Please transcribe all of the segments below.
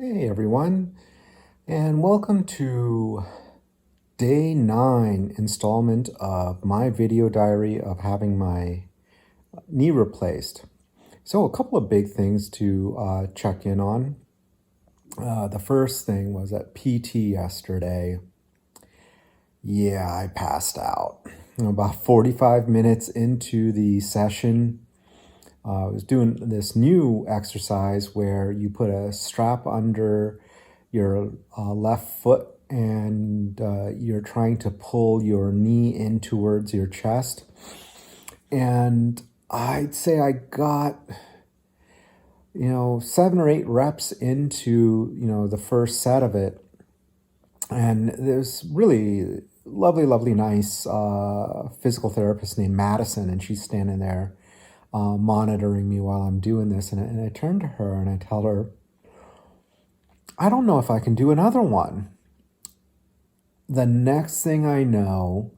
Hey everyone, and welcome to day 9 installment of my video diary of having my knee replaced. So, a couple of big things to check in on. The first thing was at PT yesterday. Yeah, I passed out. About 45 minutes into the session, I was doing this new exercise where you put a strap under your left foot and you're trying to pull your knee in towards your chest. And I'd say I got, 7 or 8 reps into, the first set of it. And there's really lovely, nice physical therapist named Madison, and she's standing there monitoring me while I'm doing this. And I turn to her and I tell her, I don't know if I can do another one. The next thing I know,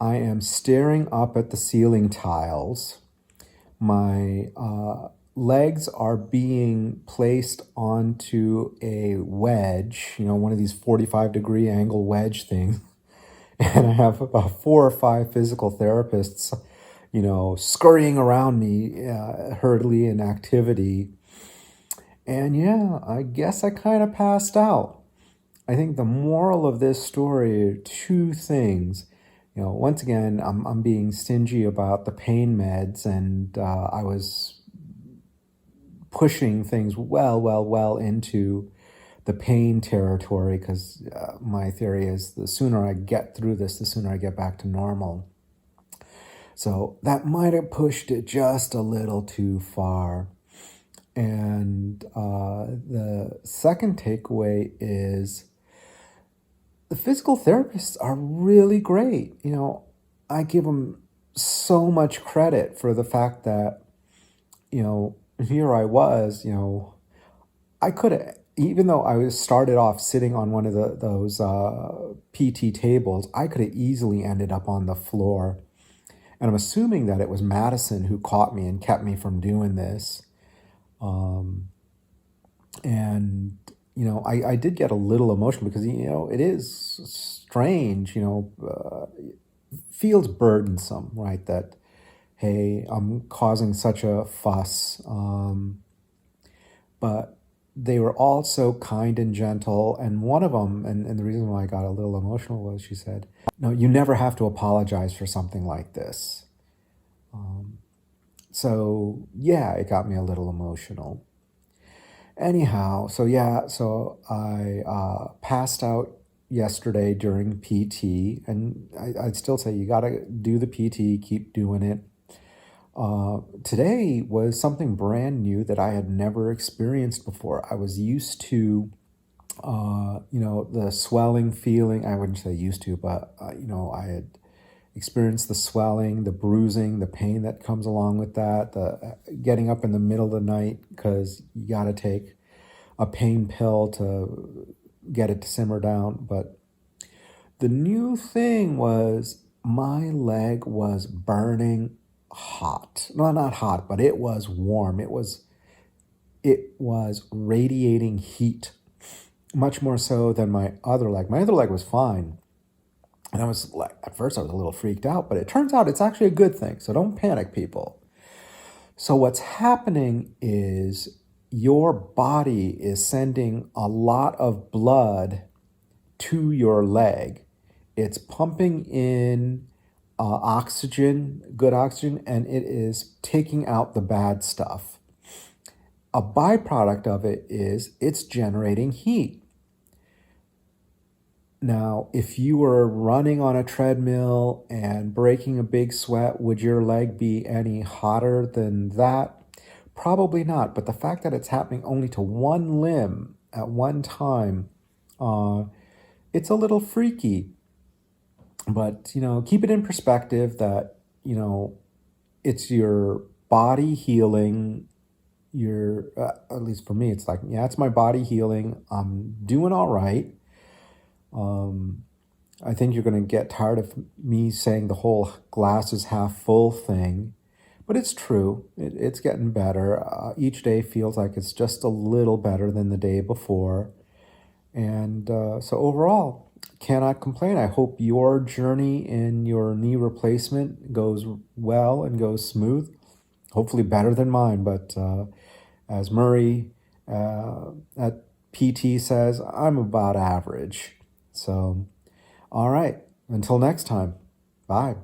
I am staring up at the ceiling tiles. My legs are being placed onto a wedge, one of these 45-degree angle wedge things. And I have about 4 or 5 physical therapists, scurrying around me, hurriedly in activity. And yeah, I guess I kind of passed out. I think the moral of this story are 2 things. Once again, I'm being stingy about the pain meds, and I was pushing things well into the pain territory because my theory is the sooner I get through this, the sooner I get back to normal. So that might have pushed it just a little too far. And the second takeaway is the physical therapists are really great. I give them so much credit for the fact that, here I was, I could have, even though I was started off sitting on one of those PT tables, I could have easily ended up on the floor. And I'm assuming that it was Madison who caught me and kept me from doing this. And I did get a little emotional because, it is strange, feels burdensome, right? That, hey, I'm causing such a fuss. But they were all so kind and gentle. And one of them, and the reason why I got a little emotional was she said, no, you never have to apologize for something like this. So yeah, it got me a little emotional. Anyhow, so I passed out yesterday during PT, and I'd still say you got to do the PT, keep doing it. Today was something brand new that I had never experienced before. I was used to, the swelling feeling. I wouldn't say used to, but, I had experienced the swelling, the bruising, the pain that comes along with that, the getting up in the middle of the night because you got to take a pain pill to get it to simmer down. But the new thing was my leg was burning hot. No, not hot, but it was warm. It was radiating heat, much more so than my other leg. My other leg was fine. And I was like, at first I was a little freaked out, but it turns out it's actually a good thing. So don't panic, people. So what's happening is your body is sending a lot of blood to your leg. It's pumping in oxygen, good oxygen, and it is taking out the bad stuff. A byproduct of it is it's generating heat. Now, if you were running on a treadmill and breaking a big sweat, would your leg be any hotter than that? Probably not. But the fact that it's happening only to one limb at one time, it's a little freaky. But, keep it in perspective that, it's your body healing. At least for me, it's like, yeah, it's my body healing. I'm doing all right. I think you're going to get tired of me saying the whole glass is half full thing. But it's true. It's getting better. Each day feels like it's just a little better than the day before. And so overall, cannot complain. I hope your journey in your knee replacement goes well and goes smooth. Hopefully better than mine. But as Murray at PT says, I'm about average. So, all right. Until next time. Bye.